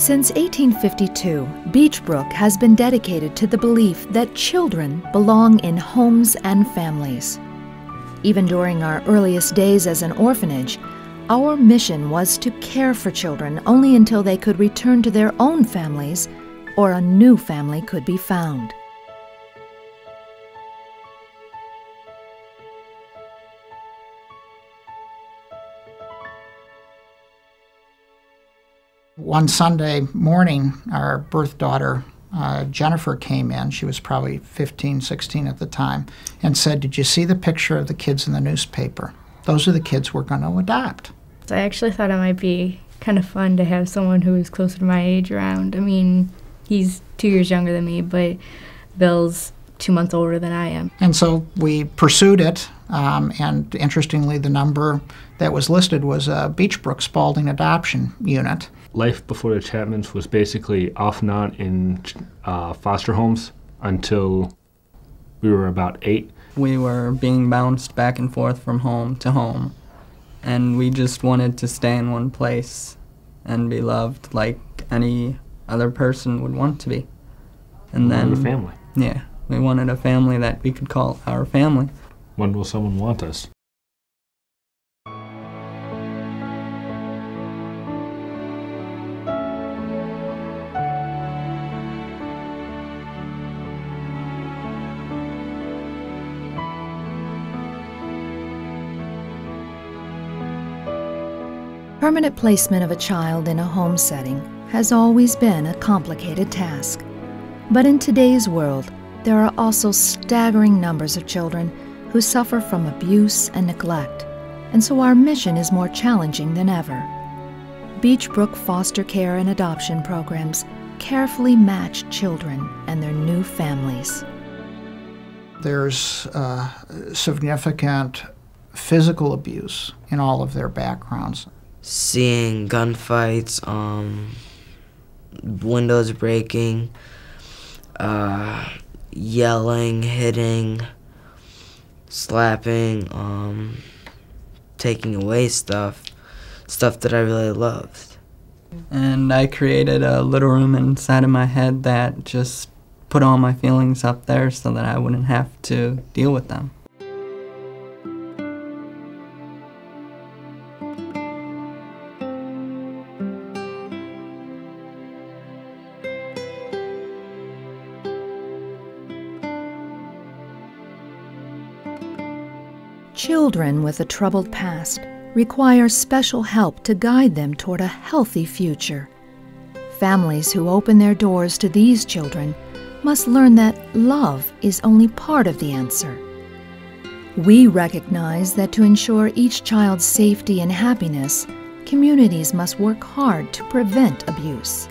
Since 1852, Beech Brook has been dedicated to the belief that children belong in homes and families. Even during our earliest days as an orphanage, our mission was to care for children only until they could return to their own families or a new family could be found. One Sunday morning, our birth daughter, Jennifer, came in. She was probably 15, 16 at the time, and said, "Did you see the picture of the kids in the newspaper? Those are the kids we're going to adopt." I actually thought it might be kind of fun to have someone who is closer to my age around. I mean, he's 2 years younger than me, but Bill's 2 months older than I am. And so we pursued it, and interestingly, the number that was listed was a Beech Brook Spalding adoption unit. Life before the Chapmans was basically off and on in foster homes until we were about 8. We were being bounced back and forth from home to home, and we just wanted to stay in one place and be loved like any other person would want to be. And We then wanted a family. Yeah, we wanted a family that we could call our family. When will someone want us? Permanent placement of a child in a home setting has always been a complicated task. But in today's world, there are also staggering numbers of children who suffer from abuse and neglect, and so our mission is more challenging than ever. Beech Brook foster care and adoption programs carefully match children and their new families. There's significant physical abuse in all of their backgrounds. Seeing gunfights, windows breaking, yelling, hitting, slapping, taking away stuff that I really loved. And I created a little room inside of my head that just put all my feelings up there so that I wouldn't have to deal with them. Children with a troubled past require special help to guide them toward a healthy future. Families who open their doors to these children must learn that love is only part of the answer. We recognize that to ensure each child's safety and happiness, communities must work hard to prevent abuse.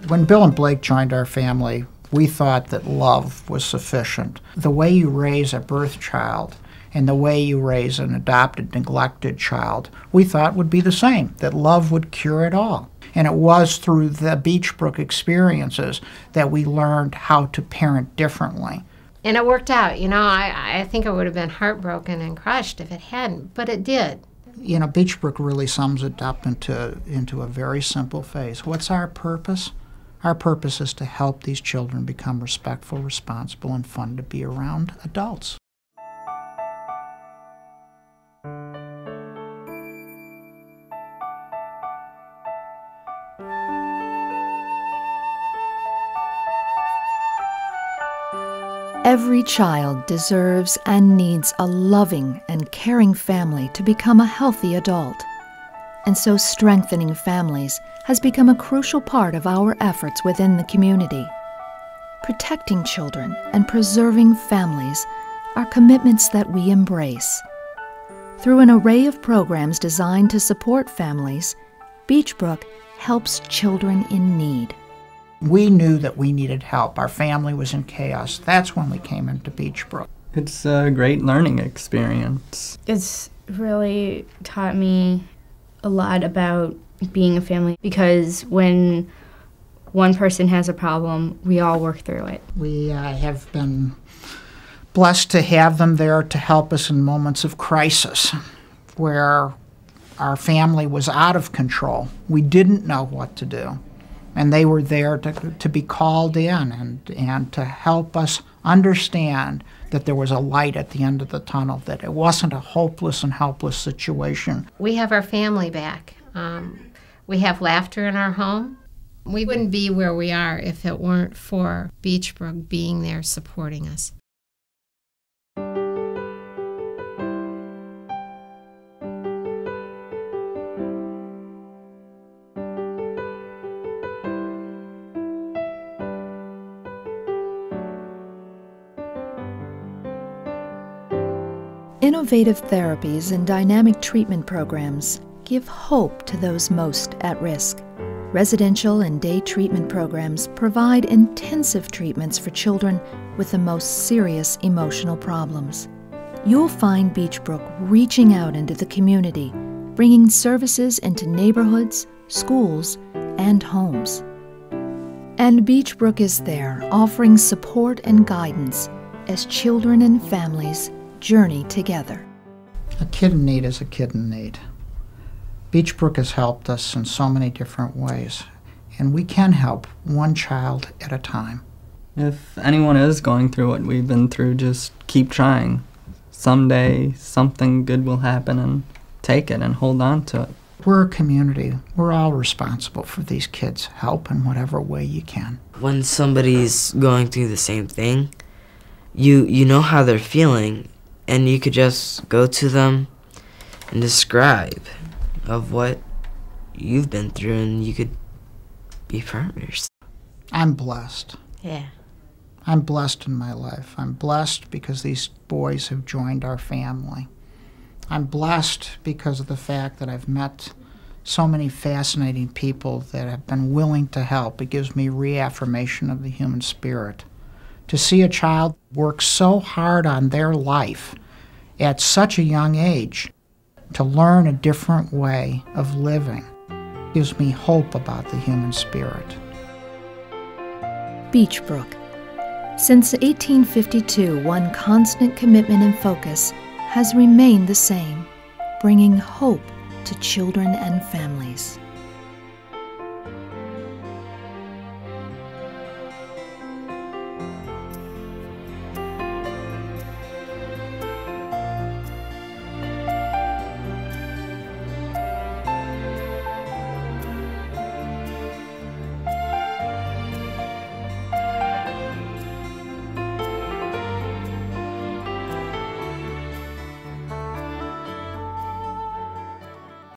When Bill and Blake joined our family, we thought that love was sufficient. The way you raise a birth child and the way you raise an adopted, neglected child, we thought would be the same, that love would cure it all. And it was through the Beech Brook experiences that we learned how to parent differently. And it worked out. You know, I think I would have been heartbroken and crushed if it hadn't, but it did. You know, Beech Brook really sums it up into a very simple phrase. What's our purpose? Our purpose is to help these children become respectful, responsible, and fun to be around adults. Every child deserves and needs a loving and caring family to become a healthy adult. And so strengthening families has become a crucial part of our efforts within the community. Protecting children and preserving families are commitments that we embrace. Through an array of programs designed to support families, Beech Brook helps children in need. We knew that we needed help. Our family was in chaos. That's when we came into Beech Brook. It's a great learning experience. It's really taught me a lot about being a family, because when one person has a problem, we all work through it. We have been blessed to have them there to help us in moments of crisis, where our family was out of control. We didn't know what to do. And they were there to be called in and to help us understand that there was a light at the end of the tunnel, that it wasn't a hopeless and helpless situation. We have our family back. We have laughter in our home. We wouldn't be where we are if it weren't for Beech Brook being there supporting us. Innovative therapies and dynamic treatment programs give hope to those most at risk. Residential and day treatment programs provide intensive treatments for children with the most serious emotional problems. You'll find Beech Brook reaching out into the community, bringing services into neighborhoods, schools, and homes. And Beech Brook is there offering support and guidance as children and families journey together. A kid in need is a kid in need. Beech Brook has helped us in so many different ways, and we can help one child at a time. If anyone is going through what we've been through, just keep trying. Someday something good will happen, and take it and hold on to it. We're a community. We're all responsible for these kids. Help in whatever way you can. When somebody's going through the same thing, you know how they're feeling, and you could just go to them and describe of what you've been through, and you could be firm yourself. I'm blessed. Yeah. I'm blessed in my life. I'm blessed because these boys have joined our family. I'm blessed because of the fact that I've met so many fascinating people that have been willing to help. It gives me reaffirmation of the human spirit. To see a child work so hard on their life at such a young age, to learn a different way of living, gives me hope about the human spirit. Beech Brook. Since 1852, one constant commitment and focus has remained the same, bringing hope to children and families.